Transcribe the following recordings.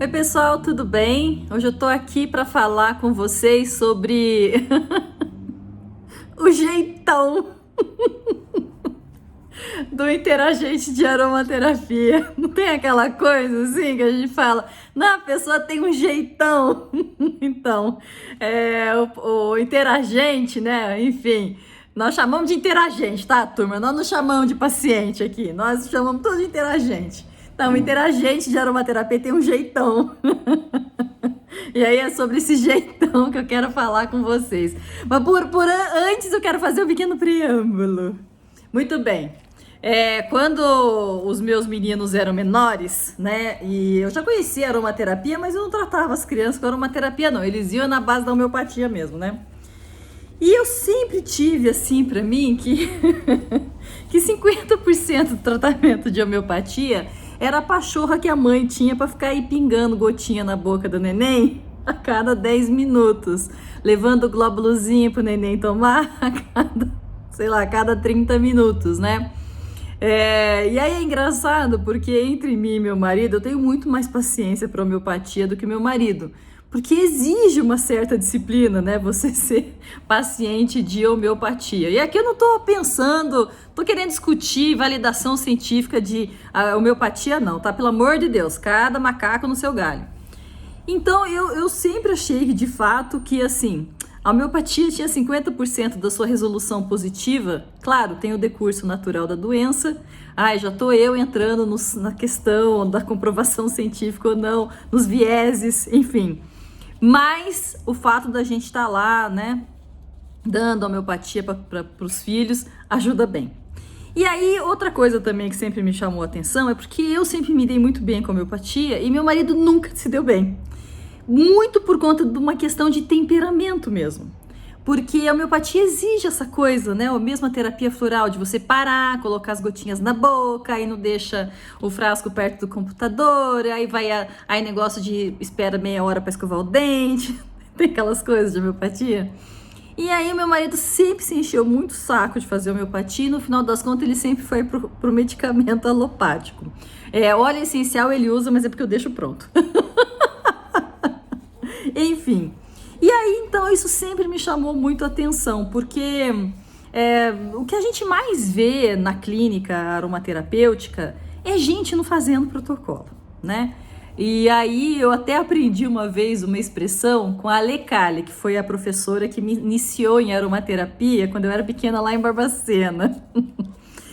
Oi, pessoal, tudo bem? Hoje eu tô aqui para falar com vocês sobre o jeitão do interagente de aromaterapia. Não tem aquela coisa assim que a gente fala, não, a pessoa tem um jeitão. Então, o interagente, né? Enfim, nós chamamos de interagente, tá, turma? Nós não chamamos de paciente aqui, nós chamamos tudo de interagente. Então, o interagente de aromaterapia tem um jeitão. E aí é sobre esse jeitão que eu quero falar com vocês. Mas antes eu quero fazer um pequeno preâmbulo. Muito bem. Quando os meus meninos eram menores, né? E eu já conhecia a aromaterapia, mas eu não tratava as crianças com aromaterapia, não. Eles iam na base da homeopatia mesmo, né? E eu sempre tive, assim, pra mim, que 50% do tratamento de homeopatia era a pachorra que a mãe tinha pra ficar aí pingando gotinha na boca do neném a cada 10 minutos, levando o glóbulozinho pro neném tomar a cada 30 minutos, né? E aí é engraçado porque entre mim e meu marido eu tenho muito mais paciência para homeopatia do que meu marido, porque exige uma certa disciplina, né? Você ser paciente de homeopatia. E aqui eu não tô querendo discutir validação científica de homeopatia, não, tá? Pelo amor de Deus, cada macaco no seu galho. Então eu sempre achei que, de fato, que assim, a homeopatia tinha 50% da sua resolução positiva. Claro, tem o decurso natural da doença. Já tô eu entrando na questão da comprovação científica ou não, nos vieses, enfim. Mas o fato da gente estar lá, né, dando homeopatia para os filhos, ajuda bem. E aí, outra coisa também que sempre me chamou a atenção é porque eu sempre me dei muito bem com a homeopatia e meu marido nunca se deu bem. Muito por conta de uma questão de temperamento mesmo. Porque a homeopatia exige essa coisa, né? A mesma terapia floral, de você parar, colocar as gotinhas na boca, aí não deixa o frasco perto do computador, aí negócio de espera meia hora para escovar o dente, tem aquelas coisas de homeopatia. E aí meu marido sempre se encheu muito o saco de fazer homeopatia e no final das contas ele sempre foi pro medicamento alopático. Óleo essencial ele usa, mas é porque eu deixo pronto. Enfim. E aí, então, isso sempre me chamou muito a atenção, porque o que a gente mais vê na clínica aromaterapêutica é gente não fazendo protocolo, né? E aí, eu até aprendi uma vez uma expressão com a Lecale, que foi a professora que me iniciou em aromaterapia quando eu era pequena lá em Barbacena.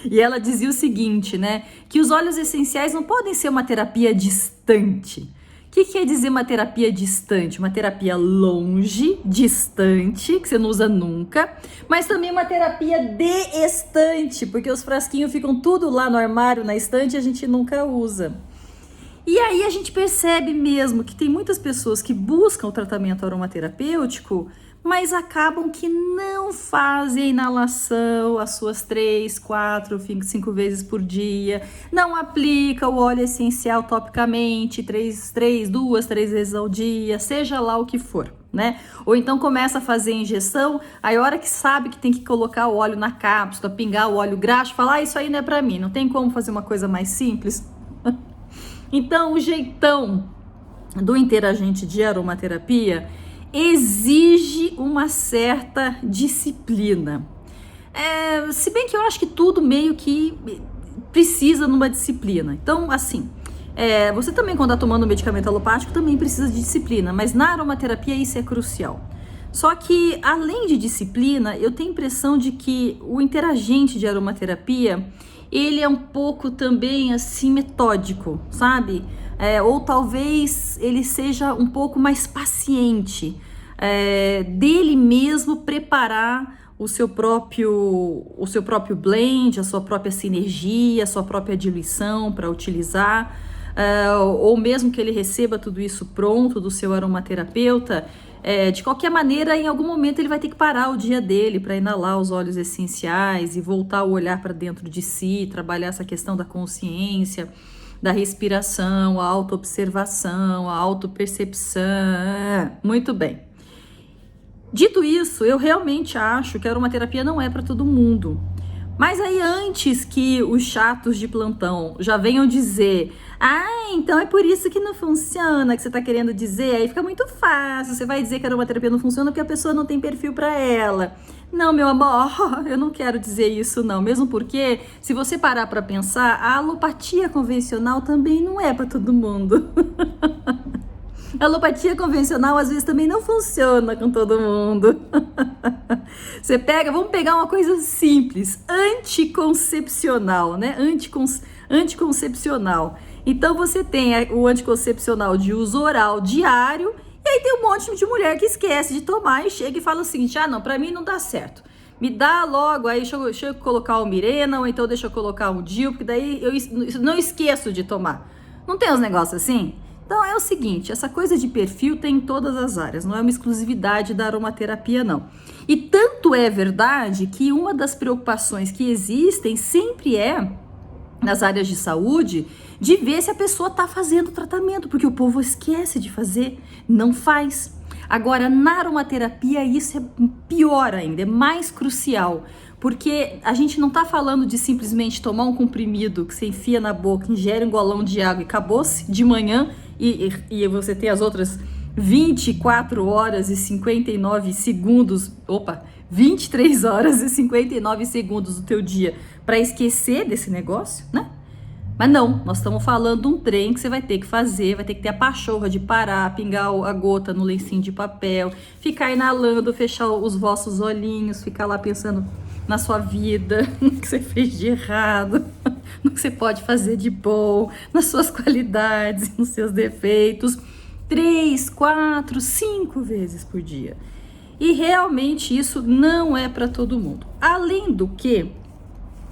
E ela dizia o seguinte, né? Que os óleos essenciais não podem ser uma terapia distante. O que quer dizer uma terapia distante? Uma terapia longe, distante, que você não usa nunca, mas também uma terapia de-estante, porque os frasquinhos ficam tudo lá no armário, na estante, e a gente nunca usa. E aí a gente percebe mesmo que tem muitas pessoas que buscam o tratamento aromaterapêutico, mas acabam que não fazem a inalação as suas 3, 4, 5 vezes por dia, não aplica o óleo essencial topicamente 2, 3 vezes ao dia, seja lá o que for, né? Ou então começa a fazer injeção, aí a hora que sabe que tem que colocar o óleo na cápsula, pingar o óleo graxo, fala, isso aí não é pra mim, não tem como fazer uma coisa mais simples? Então o jeitão do interagente de aromaterapia exige uma certa disciplina. Se bem que eu acho que tudo meio que precisa numa disciplina. Então, assim, você também quando está tomando um medicamento alopático também precisa de disciplina, mas na aromaterapia isso é crucial. Só que, além de disciplina, eu tenho a impressão de que o interagente de aromaterapia, ele é um pouco também, assim, metódico, sabe? Ou talvez ele seja um pouco mais paciente, dele mesmo preparar o seu próprio blend, a sua própria sinergia, a sua própria diluição para utilizar, ou mesmo que ele receba tudo isso pronto do seu aromaterapeuta. De qualquer maneira, em algum momento ele vai ter que parar o dia dele para inalar os óleos essenciais e voltar o olhar para dentro de si, trabalhar essa questão da consciência, da respiração, a autoobservação, a autopercepção. Muito bem. Dito isso, eu realmente acho que a aromaterapia não é para todo mundo, Mas aí antes que os chatos de plantão já venham dizer, ah, então é por isso que não funciona, que você tá querendo dizer, aí fica muito fácil, você vai dizer que a aromaterapia não funciona porque a pessoa não tem perfil para ela. Não, meu amor, eu não quero dizer isso não, mesmo porque se você parar para pensar, a alopatia convencional também não é para todo mundo. A alopatia convencional às vezes também não funciona com todo mundo. Você pega, vamos pegar uma coisa simples, anticoncepcional, né? Anticoncepcional. Então você tem o anticoncepcional de uso oral diário, e aí tem um monte de mulher que esquece de tomar e chega e fala o seguinte: ah, não, pra mim não dá certo. Me dá logo, aí deixa eu colocar o Mirena, ou então deixa eu colocar o DIU, porque daí eu não esqueço de tomar. Não tem uns negócios assim? Então é o seguinte, essa coisa de perfil tem em todas as áreas, não é uma exclusividade da aromaterapia não. E tanto é verdade que uma das preocupações que existem sempre é, nas áreas de saúde, de ver se a pessoa está fazendo tratamento, porque o povo esquece de fazer, não faz. Agora, na aromaterapia isso é pior ainda, é mais crucial, porque a gente não está falando de simplesmente tomar um comprimido que você enfia na boca, ingere um golão de água e acabou-se de manhã, e você tem as outras 24 horas e 59 segundos, 23 horas e 59 segundos do teu dia para esquecer desse negócio, né? Mas não, nós estamos falando de um trem que você vai ter que fazer, vai ter que ter a pachorra de parar, pingar a gota no lencinho de papel, ficar inalando, fechar os vossos olhinhos, ficar lá pensando na sua vida, no que você fez de errado, no que você pode fazer de bom, nas suas qualidades, nos seus defeitos, 3, 4, 5 vezes por dia. E realmente isso não é para todo mundo. Além do que,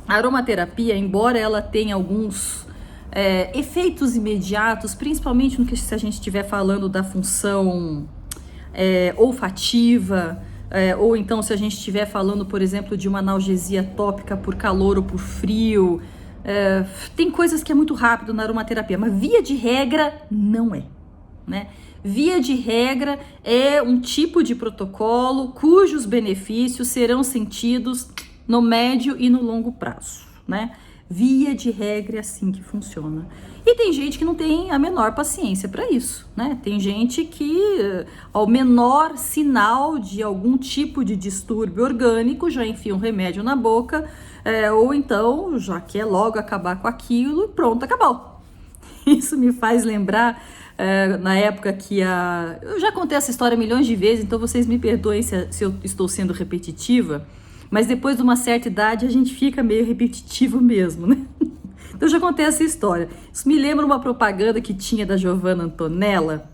a aromaterapia, embora ela tenha alguns efeitos imediatos, principalmente no que se a gente estiver falando da função olfativa, ou então se a gente estiver falando, por exemplo, de uma analgesia tópica por calor ou por frio, tem coisas que é muito rápido na aromaterapia, mas via de regra não é, né? Via de regra é um tipo de protocolo cujos benefícios serão sentidos no médio e no longo prazo, né? Via de regra é assim que funciona. E tem gente que não tem a menor paciência para isso, né? Tem gente que, ao menor sinal de algum tipo de distúrbio orgânico, já enfia um remédio na boca, ou então já quer logo acabar com aquilo e pronto, acabou. Isso me faz lembrar, na época que eu já contei essa história milhões de vezes, então vocês me perdoem se eu estou sendo repetitiva, mas depois de uma certa idade a gente fica meio repetitivo mesmo, né? Então eu já contei essa história. Isso me lembra uma propaganda que tinha da Giovanna Antonella,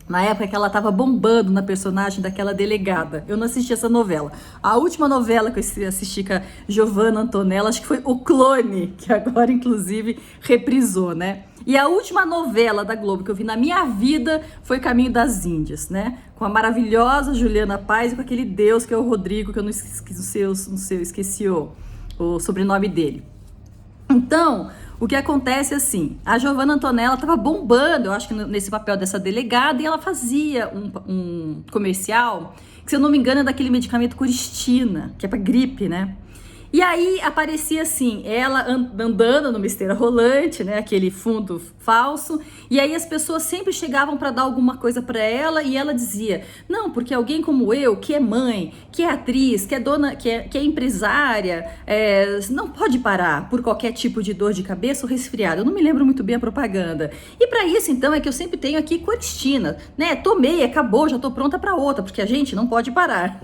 na época que ela estava bombando na personagem daquela delegada. Eu não assisti essa novela. A última novela que eu assisti com a Giovanna Antonella, acho que foi O Clone, que agora inclusive reprisou, né? E a última novela da Globo que eu vi na minha vida foi Caminho das Índias, né? Com a maravilhosa Juliana Paz e com aquele deus que é o Rodrigo, que eu não esqueci o sobrenome dele. Então, o que acontece assim, a Giovanna Antonella estava bombando, eu acho que nesse papel dessa delegada, e ela fazia um comercial, que se eu não me engano é daquele medicamento Coristina, que é para gripe, né? E aí aparecia assim, ela andando numa esteira rolante, né, aquele fundo falso, e aí as pessoas sempre chegavam para dar alguma coisa para ela e ela dizia, não, porque alguém como eu, que é mãe, que é atriz, que é dona, que é empresária, não pode parar por qualquer tipo de dor de cabeça ou resfriado. Eu não me lembro muito bem a propaganda. E para isso, então, é que eu sempre tenho aqui Coristina, né? Tomei, acabou, já tô pronta para outra, porque a gente não pode parar.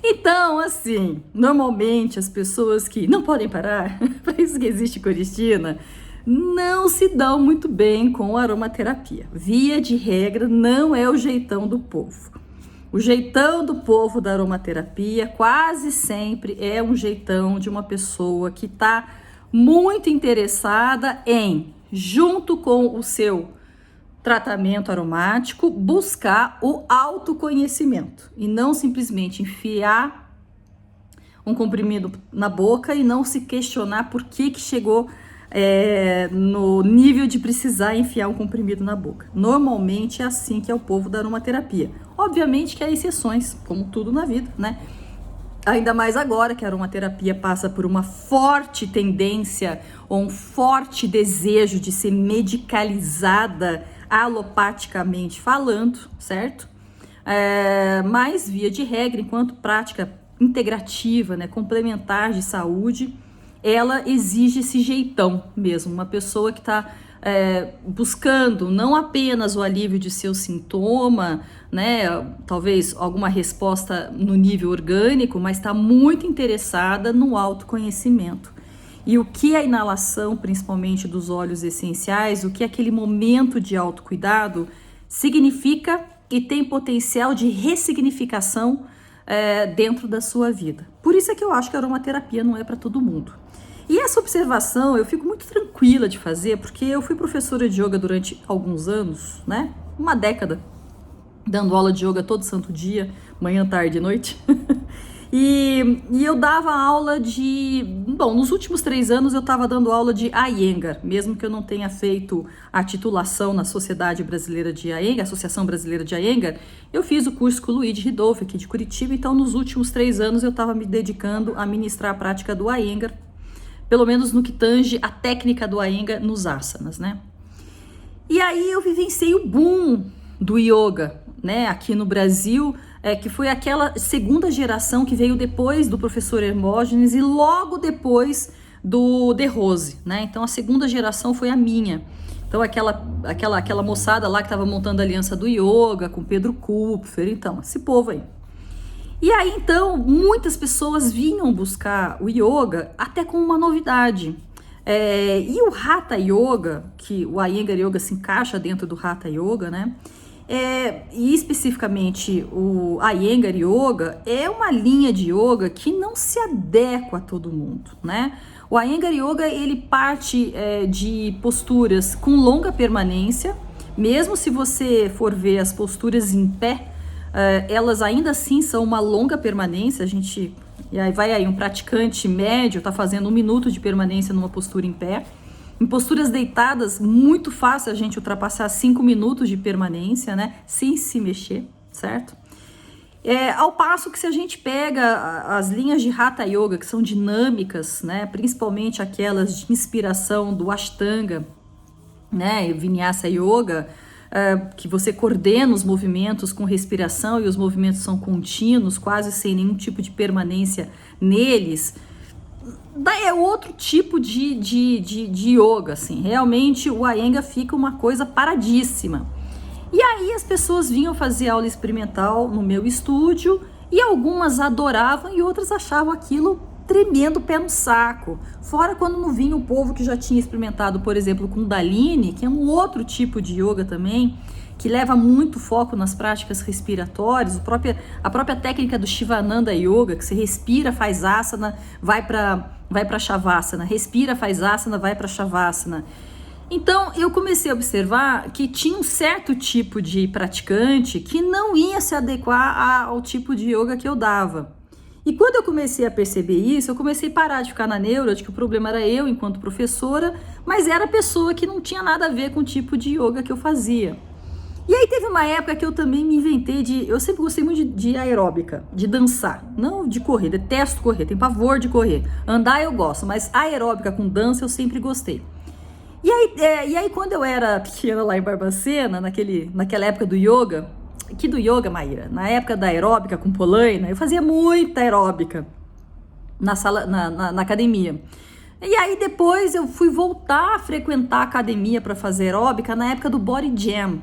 Então, assim, normalmente as pessoas que não podem parar, para isso que existe Coristina, não se dão muito bem com a aromaterapia. Via de regra, não é o jeitão do povo. O jeitão do povo da aromaterapia quase sempre é um jeitão de uma pessoa que está muito interessada em, junto com o seu tratamento aromático, buscar o autoconhecimento e não simplesmente enfiar um comprimido na boca e não se questionar por que chegou no nível de precisar enfiar um comprimido na boca. Normalmente é assim que é o povo da aromaterapia. Obviamente que há exceções, como tudo na vida, né? Ainda mais agora que a aromaterapia passa por uma forte tendência ou um forte desejo de ser medicalizada alopaticamente falando, certo? Mas, via de regra, enquanto prática integrativa, né, complementar de saúde, ela exige esse jeitão mesmo, uma pessoa que está buscando não apenas o alívio de seu sintoma, né, talvez alguma resposta no nível orgânico, mas está muito interessada no autoconhecimento. E o que a inalação, principalmente dos óleos essenciais, o que aquele momento de autocuidado significa e tem potencial de ressignificação dentro da sua vida. Por isso é que eu acho que a aromaterapia não é para todo mundo. E essa observação eu fico muito tranquila de fazer, porque eu fui professora de yoga durante alguns anos, né? Uma década, dando aula de yoga todo santo dia, manhã, tarde e noite. E eu dava aula nos últimos 3 anos eu estava dando aula de Iyengar, mesmo que eu não tenha feito a titulação na Sociedade Brasileira de Iyengar, Associação Brasileira de Iyengar, eu fiz o curso com o Luiz Ridolfi aqui de Curitiba, então nos últimos 3 anos eu estava me dedicando a ministrar a prática do Iyengar, pelo menos no que tange a técnica do Iyengar nos asanas, né? E aí eu vivenciei o boom do yoga, né, aqui no Brasil, que foi aquela segunda geração que veio depois do professor Hermógenes e logo depois do De Rose, né? Então a segunda geração foi a minha. Então aquela moçada lá que estava montando a Aliança do Yoga com Pedro Kupfer, então esse povo aí. E aí então muitas pessoas vinham buscar o yoga até com uma novidade. E o Hatha Yoga, que o Iyengar Yoga se encaixa dentro do Hatha Yoga, né? E especificamente o Iyengar Yoga é uma linha de yoga que não se adequa a todo mundo, né? O Iyengar Yoga ele parte de posturas com longa permanência, mesmo se você for ver as posturas em pé, elas ainda assim são uma longa permanência. E aí vai aí um praticante médio tá fazendo 1 minuto de permanência numa postura em pé. Em posturas deitadas, muito fácil a gente ultrapassar 5 minutos de permanência, né? Sem se mexer, certo? Ao passo que se a gente pega as linhas de Hatha Yoga, que são dinâmicas, né? Principalmente aquelas de inspiração do Ashtanga, né? Vinyasa Yoga, que você coordena os movimentos com respiração e os movimentos são contínuos, quase sem nenhum tipo de permanência neles. É outro tipo de yoga, assim. Realmente o Iyengar fica uma coisa paradíssima. E aí as pessoas vinham fazer aula experimental no meu estúdio e algumas adoravam e outras achavam aquilo tremendo pé no saco. Fora quando não vinha o povo que já tinha experimentado, por exemplo, Kundalini, que é um outro tipo de yoga também, que leva muito foco nas práticas respiratórias, a própria técnica do Shivananda Yoga, que você respira, faz asana, vai para Shavasana, respira, faz asana, vai para Shavasana. Então eu comecei a observar que tinha um certo tipo de praticante que não ia se adequar ao tipo de yoga que eu dava. E quando eu comecei a perceber isso, eu comecei a parar de ficar na neura de que o problema era eu enquanto professora, mas era a pessoa que não tinha nada a ver com o tipo de yoga que eu fazia. E aí teve uma época que eu também me inventei eu sempre gostei muito de aeróbica, de dançar, não de correr, detesto correr, tenho pavor de correr. Andar eu gosto, mas aeróbica com dança eu sempre gostei. E aí quando eu era pequena lá em Barbacena, naquela época do yoga, Maíra, na época da aeróbica com polaina, eu fazia muita aeróbica na academia. E aí depois eu fui voltar a frequentar a academia para fazer aeróbica na época do Body Jam.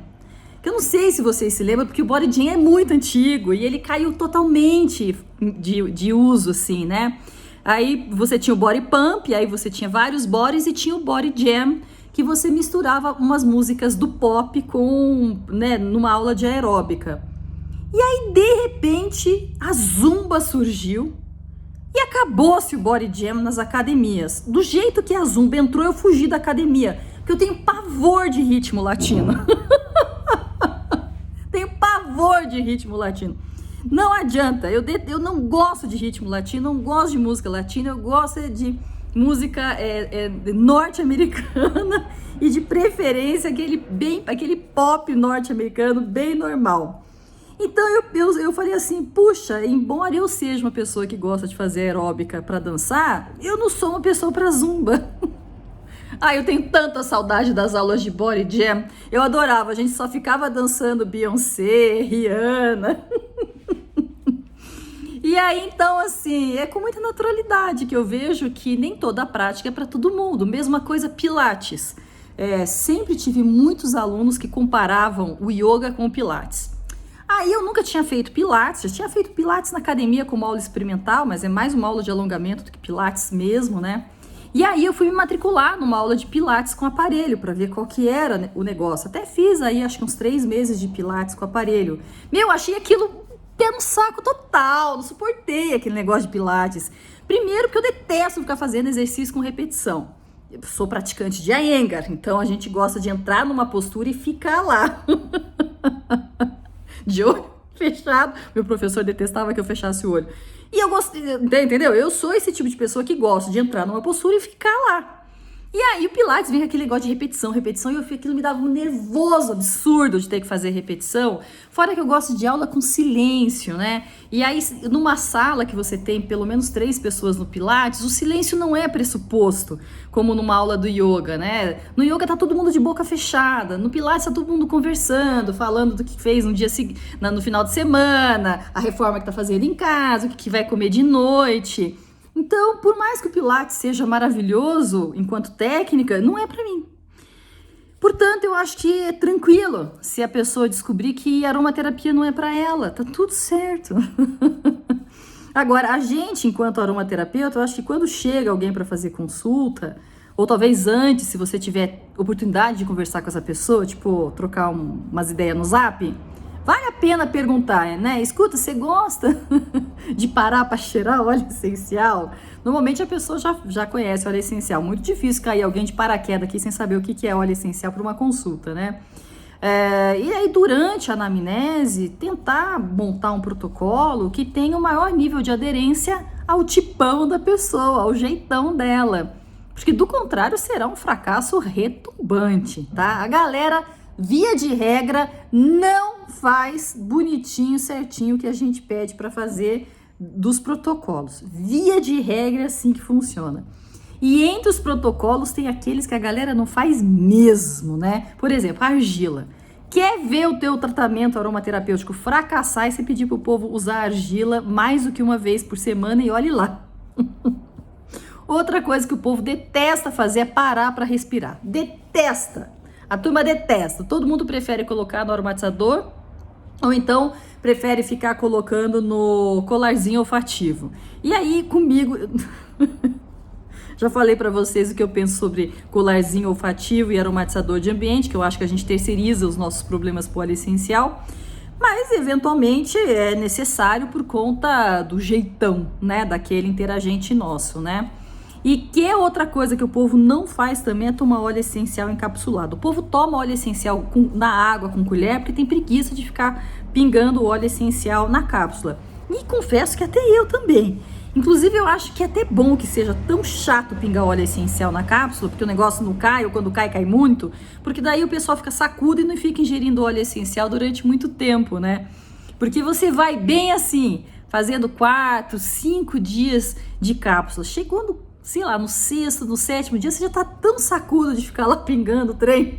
Que eu não sei se vocês se lembram, porque o Body Jam é muito antigo e ele caiu totalmente de uso, assim, né? Aí você tinha o Body Pump, aí você tinha vários bodies e tinha o Body Jam, que você misturava umas músicas do pop numa aula de aeróbica. E aí, de repente, a Zumba surgiu e acabou-se o Body Jam nas academias. Do jeito que a Zumba entrou, eu fugi da academia, porque eu tenho pavor de ritmo latino. Tenho pavor de ritmo latino. Não adianta, eu não gosto de ritmo latino, não gosto de música latina, eu gosto de música norte-americana e de preferência aquele pop norte-americano bem normal. Então eu falei assim, puxa, embora eu seja uma pessoa que gosta de fazer aeróbica para dançar, eu não sou uma pessoa para zumba. Ah, eu tenho tanta saudade das aulas de body jam. Eu adorava, a gente só ficava dançando Beyoncé, Rihanna. E aí, então, assim, é com muita naturalidade que eu vejo que nem toda a prática é para todo mundo. Mesma coisa, Pilates. Sempre tive muitos alunos que comparavam o yoga com o Pilates. Aí eu nunca tinha feito Pilates, já tinha feito Pilates na academia como aula experimental, mas é mais uma aula de alongamento do que Pilates mesmo, né? E aí eu fui me matricular numa aula de Pilates com aparelho para ver qual que era o negócio. Até fiz aí acho que uns 3 meses de Pilates com aparelho. Meu, achei aquilo pé no saco total, não suportei aquele negócio de Pilates. Primeiro porque eu detesto ficar fazendo exercício com repetição. Eu sou praticante de Iyengar, então a gente gosta de entrar numa postura e ficar lá. De olho fechado. Meu professor detestava que eu fechasse o olho. E eu gosto, entendeu? Eu sou esse tipo de pessoa que gosta de entrar numa postura e ficar lá. E aí o Pilates vem com aquele negócio de repetição, e aquilo me dava um nervoso absurdo de ter que fazer repetição. Fora que eu gosto de aula com silêncio, né? E aí numa sala que você tem pelo menos 3 pessoas no Pilates, o silêncio não é pressuposto, como numa aula do yoga, né? No yoga tá todo mundo de boca fechada, no Pilates tá todo mundo conversando, falando do que fez no final de semana, a reforma que tá fazendo em casa, o que vai comer de noite. Então, por mais que o Pilates seja maravilhoso enquanto técnica, não é pra mim. Portanto, eu acho que é tranquilo se a pessoa descobrir que aromaterapia não é pra ela, tá tudo certo. Agora, a gente, enquanto aromaterapeuta, eu acho que quando chega alguém para fazer consulta, ou talvez antes, se você tiver oportunidade de conversar com essa pessoa, tipo, trocar umas ideias no Zap, vale a pena perguntar, né? Escuta, você gosta de parar para cheirar óleo essencial? Normalmente a pessoa já conhece óleo essencial. Muito difícil cair alguém de paraquedas aqui sem saber o que é óleo essencial para uma consulta, né? E aí, durante a anamnese, tentar montar um protocolo que tenha o maior nível de aderência ao tipão da pessoa, ao jeitão dela. Porque, do contrário, será um fracasso retumbante, tá? A galera, via de regra, não faz bonitinho, certinho o que a gente pede para fazer dos protocolos. Via de regra é assim que funciona. E entre os protocolos tem aqueles que a galera não faz mesmo, né? Por exemplo, a argila. Quer ver o teu tratamento aromaterapêutico fracassar e você pedir pro povo usar argila mais do que uma vez por semana e olhe lá. Outra coisa que o povo detesta fazer é parar para respirar. Detesta! A turma detesta. Todo mundo prefere colocar no aromatizador ou então prefere ficar colocando no colarzinho olfativo. E aí, comigo... Já falei para vocês o que eu penso sobre colarzinho olfativo e aromatizador de ambiente, que eu acho que a gente terceiriza os nossos problemas pro óleo essencial, mas eventualmente é necessário por conta do jeitão, né, daquele interagente nosso, né? E que é outra coisa que o povo não faz também é tomar óleo essencial encapsulado. O povo toma óleo essencial na água com colher porque tem preguiça de ficar pingando o óleo essencial na cápsula. E confesso que até eu também. Inclusive, eu acho que é até bom que seja tão chato pingar óleo essencial na cápsula, porque o negócio não cai, ou quando cai, cai muito, porque daí o pessoal fica sacudo e não fica ingerindo óleo essencial durante muito tempo, né? Porque você vai bem assim, fazendo 4, 5 dias de cápsula. Chegou no, sei lá, no 6º, no 7º dia, você já tá tão sacudo de ficar lá pingando o trem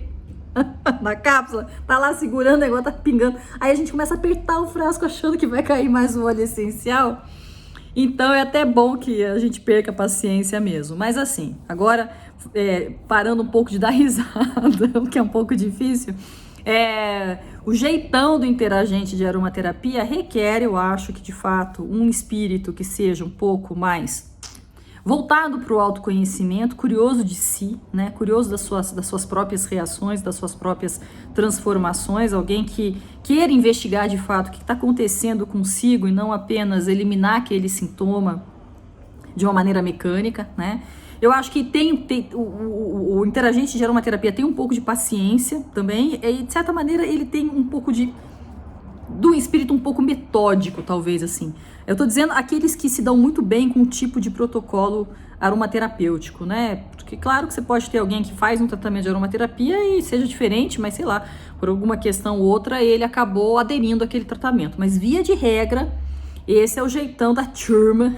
na cápsula, tá lá segurando o negócio, tá pingando. Aí a gente começa a apertar o frasco achando que vai cair mais o óleo essencial. Então é até bom que a gente perca a paciência mesmo. Mas assim, agora parando um pouco de dar risada, o que é um pouco difícil, o jeitão do interagente de aromaterapia requer, eu acho que de fato, um espírito que seja um pouco mais voltado para o autoconhecimento, curioso de si, né? Curioso das suas próprias reações, das suas próprias transformações, alguém que queira investigar de fato o que está acontecendo consigo e não apenas eliminar aquele sintoma de uma maneira mecânica, né? Eu acho que o interagente de aromaterapia tem um pouco de paciência também, e de certa maneira ele tem um pouco de do espírito um pouco metódico, talvez assim. Eu tô dizendo aqueles que se dão muito bem com o tipo de protocolo aromaterapêutico, né? Porque claro que você pode ter alguém que faz um tratamento de aromaterapia e seja diferente, mas sei lá, por alguma questão ou outra ele acabou aderindo àquele tratamento. Mas via de regra, esse é o jeitão da turma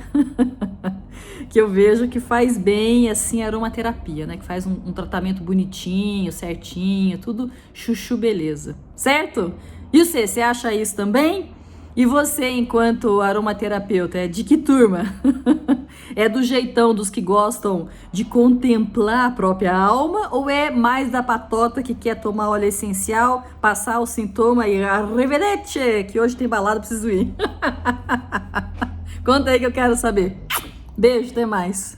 que eu vejo que faz bem, assim, a aromaterapia, né? Que faz um tratamento bonitinho, certinho, tudo chuchu beleza, certo? E você acha isso também? E você, enquanto aromaterapeuta, é de que turma? É do jeitão dos que gostam de contemplar a própria alma ou é mais da patota que quer tomar óleo essencial, passar o sintoma e arrivederci, que hoje tem balada, preciso ir. Conta aí que eu quero saber. Beijo, até mais.